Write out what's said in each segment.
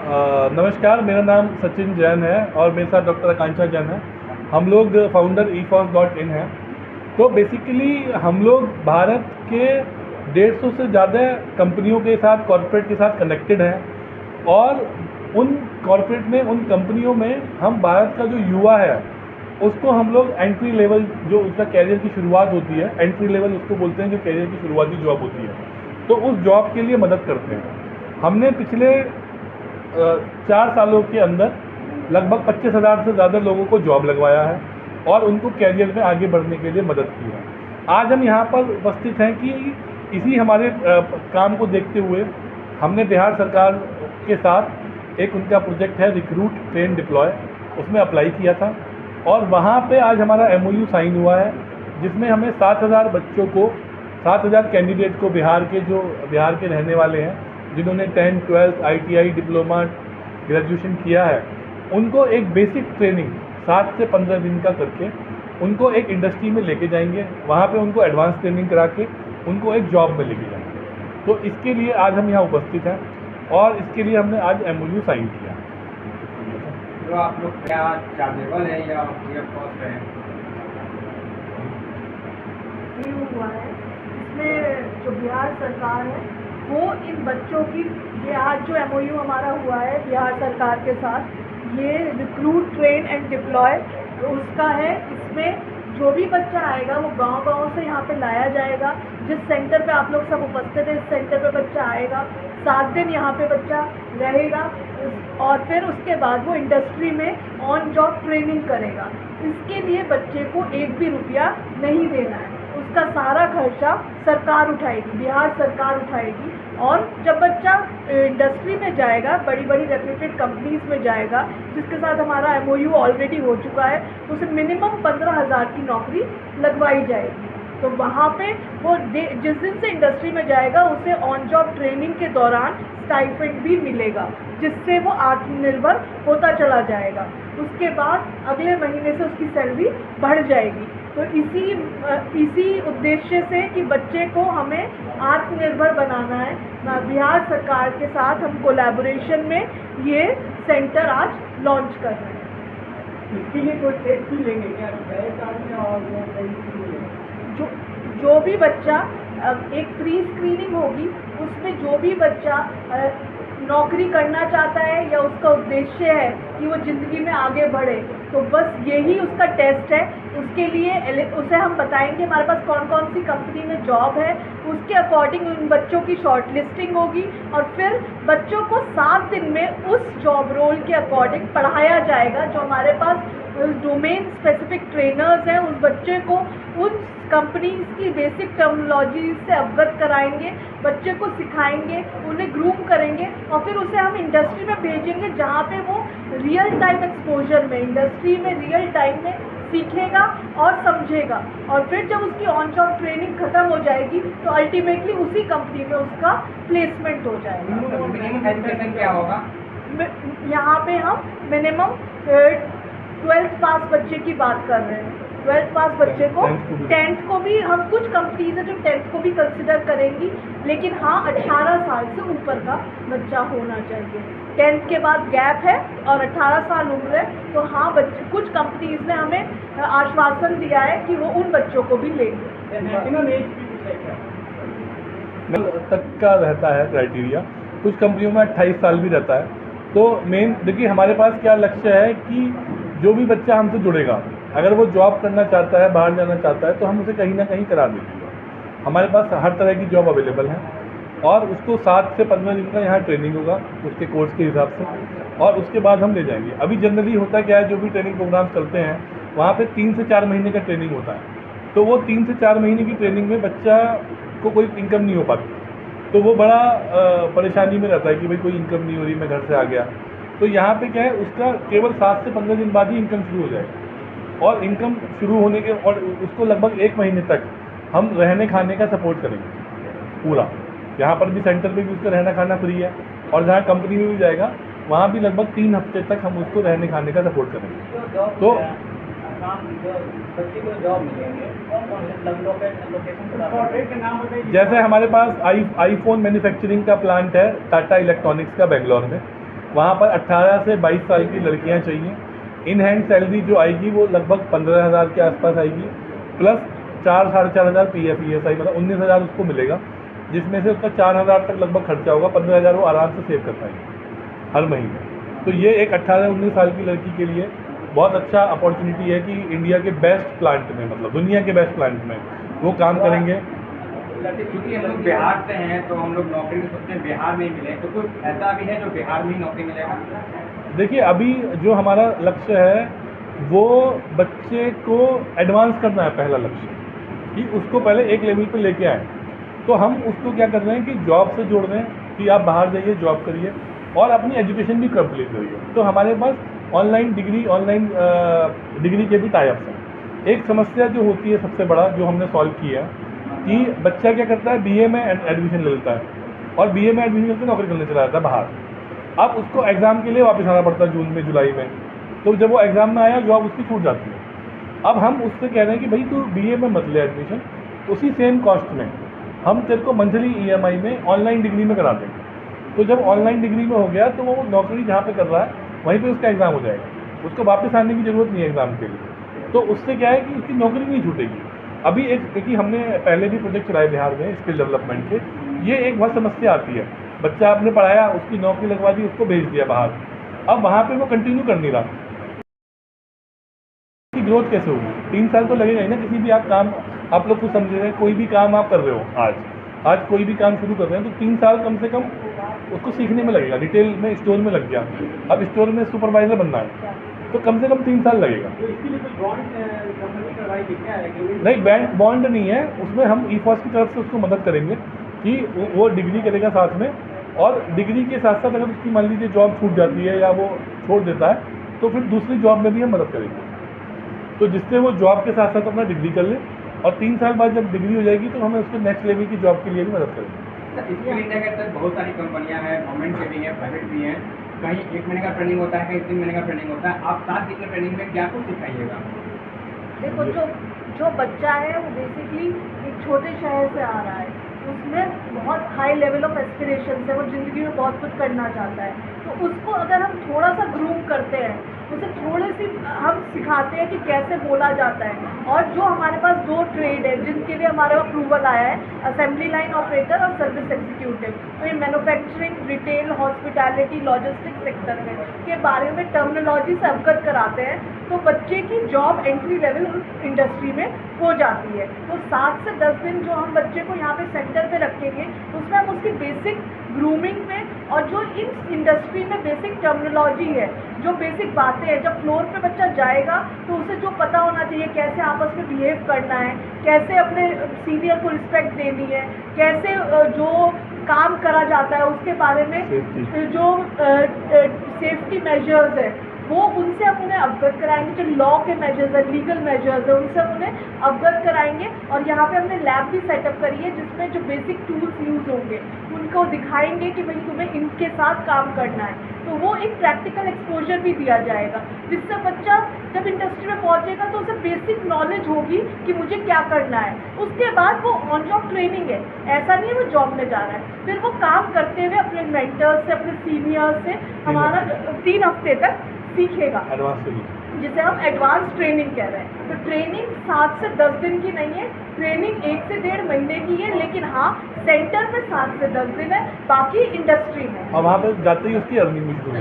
नमस्कार, मेरा नाम सचिन जैन है और मेरे साथ डॉक्टर आकांक्षा जैन है। हम लोग फाउंडर EFOS.in हैं। तो बेसिकली हम लोग भारत के 150 से ज़्यादा कंपनियों के साथ, कॉर्पोरेट के साथ कनेक्टेड हैं और उन कॉर्पोरेट में, उन कंपनियों में हम भारत का जो युवा है उसको हम लोग एंट्री लेवल, जो उसका कैरियर की शुरुआत होती है, एंट्री लेवल उसको बोलते हैं, जो कैरियर की शुरुआती जॉब होती है, तो उस जॉब के लिए मदद करते हैं। हमने पिछले 4 सालों के अंदर लगभग 25,000 से ज़्यादा लोगों को जॉब लगवाया है और उनको कैरियर में आगे बढ़ने के लिए मदद की है। आज हम यहाँ पर उपस्थित हैं कि इसी हमारे काम को देखते हुए हमने बिहार सरकार के साथ एक उनका प्रोजेक्ट है रिक्रूट ट्रेन डिप्लॉय, उसमें अप्लाई किया था और वहाँ पे आज हमारा MOU साइन हुआ है, जिसमें हमें 7,000 बच्चों को, 7,000 कैंडिडेट को, बिहार के रहने वाले हैं जिन्होंने 10th 12th ITI diploma graduation किया है, उनको एक बेसिक ट्रेनिंग 7 से 15 दिन का करके उनको एक इंडस्ट्री में लेके जाएंगे। वहाँ पे उनको एडवांस ट्रेनिंग करा के उनको एक जॉब में लेके जाएंगे। तो इसके लिए आज हम यहाँ उपस्थित हैं और इसके लिए हमने आज MOU साइन किया। तो आप लोग क्या चार्जेबल है या फ्री ऑफ कॉस्ट है? हुआ है इसमें जो बिहार सरकार है वो इन बच्चों की, बिहार जो MOU हमारा हुआ है बिहार सरकार के साथ, ये रिक्रूट ट्रेन एंड डिप्लॉय उसका है। इसमें जो भी बच्चा आएगा वो गांव-गांव से यहाँ पे लाया जाएगा। जिस सेंटर पे आप लोग सब उपस्थित हैं, इस सेंटर पे बच्चा आएगा, 7 दिन यहाँ पे बच्चा रहेगा और फिर उसके बाद वो इंडस्ट्री में ऑन जॉब ट्रेनिंग करेगा। इसके लिए बच्चे को एक भी रुपया नहीं देना है, उसका सारा खर्चा सरकार उठाएगी, बिहार सरकार उठाएगी। और जब बच्चा इंडस्ट्री में जाएगा, बड़ी बड़ी रेप्यूटेड कंपनीज में जाएगा, जिसके साथ हमारा MOU ऑलरेडी हो चुका है, तो उसे मिनिमम 15,000 की नौकरी लगवाई जाएगी। तो वहाँ पे वो जिस दिन से इंडस्ट्री में जाएगा उसे ऑन जॉब ट्रेनिंग के दौरान स्टाइपेंड भी मिलेगा, जिससे वो आत्मनिर्भर होता चला जाएगा। उसके बाद अगले महीने से उसकी सैलरी बढ़ जाएगी। तो इसी उद्देश्य से कि बच्चे को हमें आत्मनिर्भर बनाना है, बिहार सरकार के साथ हम कोलैबोरेशन में ये सेंटर आज लॉन्च कर रहे हैं। इसके लिए कोई टेस्ट भी लेंगे क्या? जो भी बच्चा, एक प्री स्क्रीनिंग होगी, उसमें जो भी बच्चा नौकरी करना चाहता है या उसका उद्देश्य है कि वो ज़िंदगी में आगे बढ़े, तो बस यही उसका टेस्ट है। उसके लिए उसे हम बताएंगे हमारे पास कौन कौन सी कंपनी में जॉब है, उसके अकॉर्डिंग उन बच्चों की शॉर्ट लिस्टिंग होगी और फिर बच्चों को 7 दिन में उस जॉब रोल के अकॉर्डिंग पढ़ाया जाएगा। जो हमारे पास डोमेन स्पेसिफिक ट्रेनर्स हैं, उस बच्चे को उन कंपनीज की बेसिक टर्मिनोलॉजी से अवगत कराएंगे, बच्चे को सिखाएंगे, उन्हें ग्रूम करेंगे और फिर उसे हम इंडस्ट्री में भेजेंगे, जहाँ पे वो रियल टाइम एक्सपोजर में, इंडस्ट्री में रियल टाइम में सीखेगा और समझेगा। और फिर जब उसकी ऑन जॉब ट्रेनिंग खत्म हो जाएगी तो अल्टीमेटली उसी कंपनी में उसका प्लेसमेंट हो जाएगा। मिनिमम एजुकेशन क्या होगा? यहाँ पे हम मिनिमम 12th पास बच्चे की बात कर रहे हैं। 12th पास बच्चे को 10th को भी, हम कुछ कंपनीज है जो 10th को भी कंसिडर करेंगी, लेकिन हाँ 18 साल से ऊपर का बच्चा होना चाहिए। 10th के बाद गैप है और 18 साल उम्र है, तो हाँ बच्चे, कुछ कंपनीज ने हमें आश्वासन दिया है कि वो उन बच्चों को भी लेंगे। तक का रहता है क्राइटेरिया, कुछ कंपनियों में 28 साल भी रहता है। तो मेन देखिए, हमारे पास क्या लक्ष्य है कि जो भी बच्चा हमसे जुड़ेगा, अगर वो जॉब करना चाहता है, बाहर जाना चाहता है, तो हम उसे कहीं ना कहीं करा देंगे। हमारे पास हर तरह की जॉब अवेलेबल है और उसको 7 से 15 दिन का यहाँ ट्रेनिंग होगा उसके कोर्स के हिसाब से, और उसके बाद हम ले जाएंगे। अभी जनरली होता क्या है, जो भी ट्रेनिंग प्रोग्राम चलते हैं वहाँ पे 3 से 4 महीने का ट्रेनिंग होता है, तो वो 3 से 4 महीने की ट्रेनिंग में बच्चा को कोई इनकम नहीं हो पाती, तो वो बड़ा परेशानी में रहता है कि भाई कोई इनकम नहीं हो रही, मैं घर से आ गया। तो यहाँ पे क्या है, उसका केवल 7 से 15 दिन बाद ही इनकम शुरू हो जाएगा और इनकम शुरू होने के, और उसको लगभग 1 महीने तक हम रहने खाने का सपोर्ट करेंगे पूरा। यहाँ पर भी सेंटर पे भी उसका रहना खाना फ्री है और जहाँ कंपनी में भी जाएगा वहाँ भी लगभग 3 हफ्ते तक हम उसको रहने खाने का सपोर्ट करेंगे। तो जैसे हमारे पास आईफोन मैन्युफैक्चरिंग का प्लांट है टाटा इलेक्ट्रॉनिक्स का बेंगलोर में, वहाँ पर 18 से 22 साल की लड़कियाँ चाहिए। इन हैंड सैलरी जो आएगी वो लगभग 15,000 के आसपास आएगी, प्लस 4-4,500 PF ESI, मतलब 19,000 उसको मिलेगा, जिसमें से उसका 4,000 तक लगभग खर्चा होगा। 15,000 वो आराम से सेव कर पाएंगे हर महीने। तो ये एक 18-19 साल की लड़की के लिए बहुत अच्छा अपॉर्चुनिटी है कि इंडिया के बेस्ट प्लांट में, मतलब दुनिया के बेस्ट प्लांट में वो काम करेंगे। क्योंकि हम लोग बिहार से हैं तो हम लोग नौकरी के सोचते हैं बिहार में ही मिले, तो कुछ ऐसा भी है जो बिहार में ही नौकरी मिलेगा? देखिए, अभी जो हमारा लक्ष्य है वो बच्चे को एडवांस करना है, पहला लक्ष्य कि उसको पहले एक लेवल पे लेके आए। तो हम उसको क्या कर रहे हैं कि जॉब से जोड़ रहे हैं कि आप बाहर जाइए, जॉब करिए और अपनी एजुकेशन भी कंप्लीट करिए। तो हमारे पास ऑनलाइन डिग्री के भी टाइप्स हैं। एक समस्या जो होती है सबसे बड़ा जो हमने सॉल्व किया कि बच्चा क्या करता है, BA में एडमिशन ले लेता है और BA में एडमिशन लेकर नौकरी करने चला जाता है बाहर। अब उसको एग्ज़ाम के लिए वापस आना पड़ता है जून में, जुलाई में। तो जब वो एग्ज़ाम में आया, जॉब उसकी छूट जाती है। अब हम उससे कह रहे हैं कि भाई तू BA में मत ले एडमिशन, उसी सेम कॉस्ट में हम तेरे को मंथली EMI में ऑनलाइन डिग्री में करा देंगे। तो जब ऑनलाइन डिग्री में हो गया तो वो नौकरी जहाँ पे कर रहा है वहीं पे उसका एग्ज़ाम हो जाएगा, उसको वापस आने की ज़रूरत नहीं है एग्ज़ाम के लिए। तो उससे क्या है कि उसकी नौकरी नहीं छूटेगी। अभी क्योंकि हमने पहले भी प्रोजेक्ट चलाए बिहार में स्किल डेवलपमेंट के, ये एक बहुत समस्या आती है। बच्चा आपने पढ़ाया, उसकी नौकरी लगवा दी, उसको भेज दिया बाहर, अब वहाँ पे वो कंटिन्यू कर नहीं रहा, की ग्रोथ कैसे होगी? 3 साल तो लगेगा ही ना। किसी भी आप लोग कुछ समझ रहे हैं, कोई भी काम आप कर रहे हो, आज कोई भी काम शुरू कर रहे हैं तो 3 साल कम से कम उसको सीखने में लगेगा। डिटेल में स्टोर में लग गया, अब स्टोर में सुपरवाइजर बनना है तो कम से कम 3 साल लगेगा। तो इसके लिए कोई बॉन्ड कंपनी करवाएगी क्या है? नहीं, बॉन्ड नहीं है उसमें। हम EFOS की तरफ से उसको मदद करेंगे कि वो डिग्री करेगा साथ में, और डिग्री के साथ साथ अगर उसकी मान लीजिए जॉब छूट जाती है या वो छोड़ देता है तो फिर दूसरी जॉब में भी हम मदद करेंगे, तो जिससे वो जॉब के साथ साथ अपना डिग्री कर ले और 3 साल बाद जब डिग्री हो जाएगी तो हमें उसको नेक्स्ट लेवल की जॉब के लिए भी मदद करेंगे। स्किल इंडिया के अंदर बहुत सारी कंपनियां हैं, गवर्नमेंट के भी हैं, प्राइवेट भी हैं। कहीं 1 महीने का ट्रेनिंग होता है, कहीं 3 महीने का ट्रेनिंग होता है। आप 7 दिन की ट्रेनिंग में क्या कुछ सिखाइएगा? देखो, जो बच्चा है वो बेसिकली एक छोटे शहर से आ रहा है, उसमें बहुत हाई लेवल ऑफ एस्पिरेशन है, वो ज़िंदगी में बहुत कुछ करना चाहता है। तो उसको अगर हम थोड़ा सा ग्रूम करते हैं, उसे थोड़ी सी हम सिखाते हैं कि कैसे बोला जाता है। और जो हमारे पास 2 ट्रेड है जिनके लिए हमारे अप्रूवल आया है, असेंबली लाइन ऑपरेटर और सर्विस एग्जीक्यूटिव, तो ये manufacturing, retail, hospitality, logistics sector में के बारे में टर्मिनोलॉजी से अवगत कराते हैं, तो बच्चे की जॉब एंट्री लेवल इंडस्ट्री में हो जाती है। तो 7 से 10 दिन जो हम बच्चे को यहाँ पे सेंटर पे रखेंगे, उसमें हम उसकी बेसिक ग्रूमिंग में और जो इन इंडस्ट्री में बेसिक टर्मिनोलॉजी है, जो बेसिक बातें हैं, जब फ्लोर पे बच्चा जाएगा तो उसे जो पता होना चाहिए कैसे आपस में बिहेव करना है, कैसे अपने सीनियर को रिस्पेक्ट देनी है, कैसे जो काम करा जाता है उसके बारे में जो सेफ्टी मेजर्स है वो उनसे हम उन्हें अवगत कराएंगे। जो लॉ के मेजर्स है, लीगल मेजर्स है, उनसे हम उन्हें अवगत कराएंगे। और यहाँ पे हमने लैब भी सेटअप करी है जिसमें जो बेसिक टूल्स यूज़ होंगे उनको दिखाएंगे कि भाई तुम्हें इनके साथ काम करना है। तो वो एक प्रैक्टिकल एक्सपोजर भी दिया जाएगा, जिससे बच्चा जब इंडस्ट्री में पहुँचेगा तो उसे बेसिक नॉलेज होगी कि मुझे क्या करना है। उसके बाद वो ऑन जॉब ट्रेनिंग है, ऐसा नहीं है वो जॉब में जा रहा है। फिर वो काम करते हुए अपने मेंटर्स से, अपने सीनियर्स से हमारा 3 हफ्ते तक सीखेगा, जिसे हम एडवांस ट्रेनिंग कह रहे हैं। तो ट्रेनिंग 7 से 10 दिन की नहीं है, ट्रेनिंग 1 से 1.5 महीने की है, लेकिन हाँ सेंटर में 7 से 10 दिन है, बाकी इंडस्ट्री में। और वहाँ पे जाते ही उसकी अर्निंग भी शुरू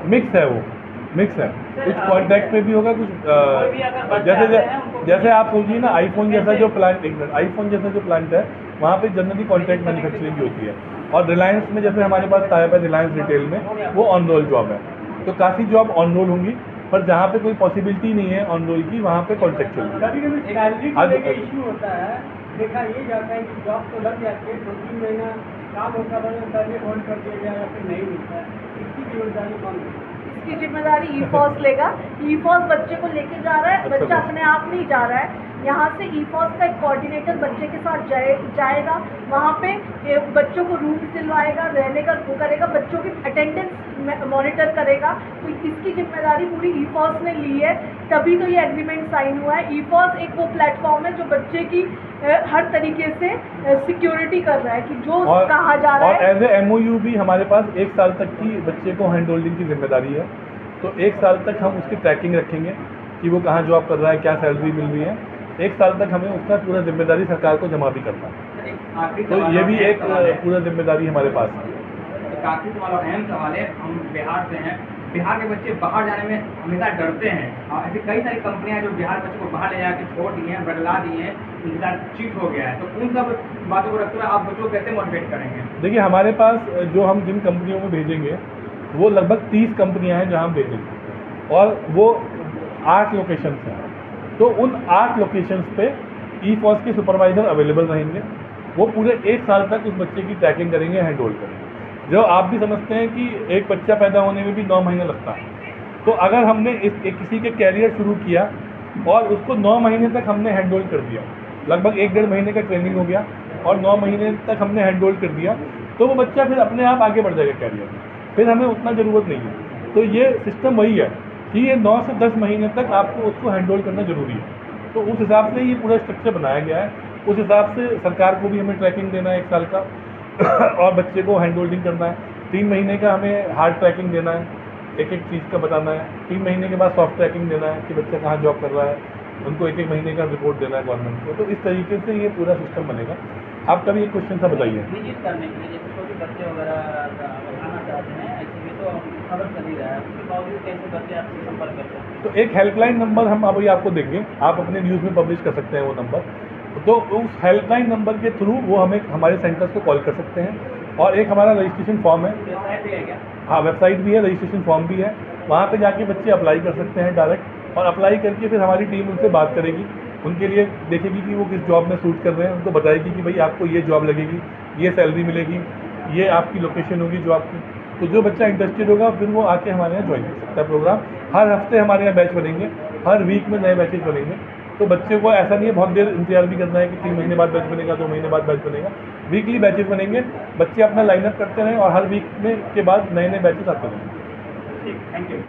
मिक्स है, वो मिक्स है, कुछ कॉन्ट्रैक्ट पे भी होगा, कुछ जैसे आप सोचिए ना आईफोन जैसा जो प्लांट है वहाँ पे जनरली कॉन्ट्रैक्ट मैन्युफैक्चरिंग भी होती है। और रिलायंस में जैसे हमारे पास टाइप है रिलायंस रिटेल में, वो ऑन रोल जॉब है, तो काफ़ी जॉब ऑन रोल होंगी। पर जहाँ पे कोई पॉसिबिलिटी नहीं है ऑन रोल की, वहाँ पे कॉन्ट्रैक्चुअल इशू होता है। देखा ये जाता है कि जॉब तो लग जाती है, 2-3 महीना काम होता है, होल्ड कर दिया जाए या फिर नहीं मिलता है, इसकी जिम्मेदारी कौन है? इसकी जिम्मेदारी EFOS लेगा। EFOS बच्चे को लेके जा रहा है, बच्चा अपने आप नहीं जा रहा है। यहाँ से ईफॉस का एक कोऑर्डिनेटर बच्चे के साथ जाएगा, वहाँ पे बच्चों को रूम दिलवाएगा, रहने का वो करेगा, बच्चों की अटेंडेंस मॉनिटर करेगा। तो इसकी जिम्मेदारी पूरी ईफॉस ने ली है, तभी तो ये एग्रीमेंट साइन हुआ है। ईफॉस एक वो प्लेटफॉर्म है जो बच्चे की हर तरीके से सिक्योरिटी कर रहा है कि जो कहा जा रहा है। और एज ए MOU भी हमारे पास 1 साल तक की बच्चे को हैंड होल्डिंग की जिम्मेदारी है। तो 1 साल तक हम उसकी ट्रैकिंग रखेंगे कि वो कहाँ जॉब कर रहा है, क्या सैलरी मिल रही है। 1 साल तक हमें उसका पूरा जिम्मेदारी सरकार को जमा भी करना है। तो ये भी एक पूरा जिम्मेदारी हमारे पास है। काफी सवाल अहम सवाल है। हम बिहार से हैं, बिहार के बच्चे बाहर जाने में हमेशा डरते हैं। ऐसी कई सारी कंपनियां जो बिहार बच्चों को बाहर ले जाकर छोड़ दी हैं, बदला दी हैं, उनके साथ चीट हो गया है। तो उन सब बातों को रखते हुए आप बच्चों को कैसे मोटिवेट करेंगे? देखिए, हमारे पास जो हम जिन कंपनियों में भेजेंगे वो लगभग 30 कंपनियां हैं जहां हम भेजेंगे, और वो 8 लोकेशंस हैं। तो उन 8 लोकेशंस पे ईफॉस के सुपरवाइज़र अवेलेबल रहेंगे। वो पूरे 1 साल तक उस बच्चे की ट्रैकिंग करेंगे, हैंड होल्ड करेंगे। जो आप भी समझते हैं कि एक बच्चा पैदा होने में भी 9 महीने लगता है। तो अगर हमने किसी के कैरियर शुरू किया और उसको 9 महीने तक हमने हैंड होल्ड कर दिया, लगभग 1-1.5 महीने का ट्रेनिंग हो गया और 9 महीने तक हमने हैंड होल्ड कर दिया, तो वो बच्चा फिर अपने आप आगे बढ़ जाएगा कैरियर में। फिर हमें उतना ज़रूरत नहीं है। तो ये सिस्टम वही है कि ये 9 से 10 महीने तक आपको उसको हैंड होल्ड करना ज़रूरी है। तो उस हिसाब से ये पूरा स्ट्रक्चर बनाया गया है। उस हिसाब से सरकार को भी हमें ट्रैकिंग देना है 1 साल का और बच्चे को हैंड होल्डिंग करना है। 3 महीने का हमें हार्ड ट्रैकिंग देना है, एक चीज़ का बताना है। 3 महीने के बाद सॉफ्ट ट्रैकिंग देना है कि बच्चा कहाँ जॉब कर रहा है, उनको 1-1 महीने का रिपोर्ट देना है गवर्नमेंट को। तो इस तरीके से ये पूरा सिस्टम बनेगा। आपका भी एक क्वेश्चन था, बताइए। विजिट करने के लिए जैसे छोटे बच्चे वगैरह आना चाहते हैं, ऐसे भी तो खबर कर ही रहा है, उसके बावजूद कैसे बच्चे आपसे संपर्क करते हैं? तो एक हेल्पलाइन नंबर हम अभी आपको देंगे, आप अपने न्यूज़ में पब्लिश कर सकते हैं वो नंबर। तो उस हेल्पलाइन नंबर के थ्रू वो हमें हमारे सेंटर्स को कॉल कर सकते हैं। और एक हमारा रजिस्ट्रेशन फॉर्म है। वेबसाइट भी है क्या? हाँ, वेबसाइट भी है, रजिस्ट्रेशन फॉर्म भी है। वहाँ पे जाके बच्चे अप्लाई कर सकते हैं डायरेक्ट, और अप्लाई करके फिर हमारी टीम उनसे बात करेगी, उनके लिए देखेगी कि वो किस जॉब में सूट कर रहे हैं, उनको बताएगी कि भाई आपको ये जॉब लगेगी, ये सैलरी मिलेगी, ये आपकी लोकेशन होगी जॉब की। तो जो बच्चा इंटरेस्टेड होगा फिर वो आके हमारे यहाँ ज्वाइन कर सकता है प्रोग्राम। हर हफ्ते हमारे यहाँ बैच बनेंगे, हर वीक में नए बैचेज बनेंगे। तो बच्चे को ऐसा नहीं है बहुत देर इंतजार भी करना है कि 3 महीने बाद बैच बनेगा, 2 महीने बाद बैच बनेगा। वीकली बैचेज बनेंगे, बच्चे अपना लाइनअप करते रहें और हर वीक में के बाद नए नए बैचेज आते रहेंगे। ठीक, थैंक यू।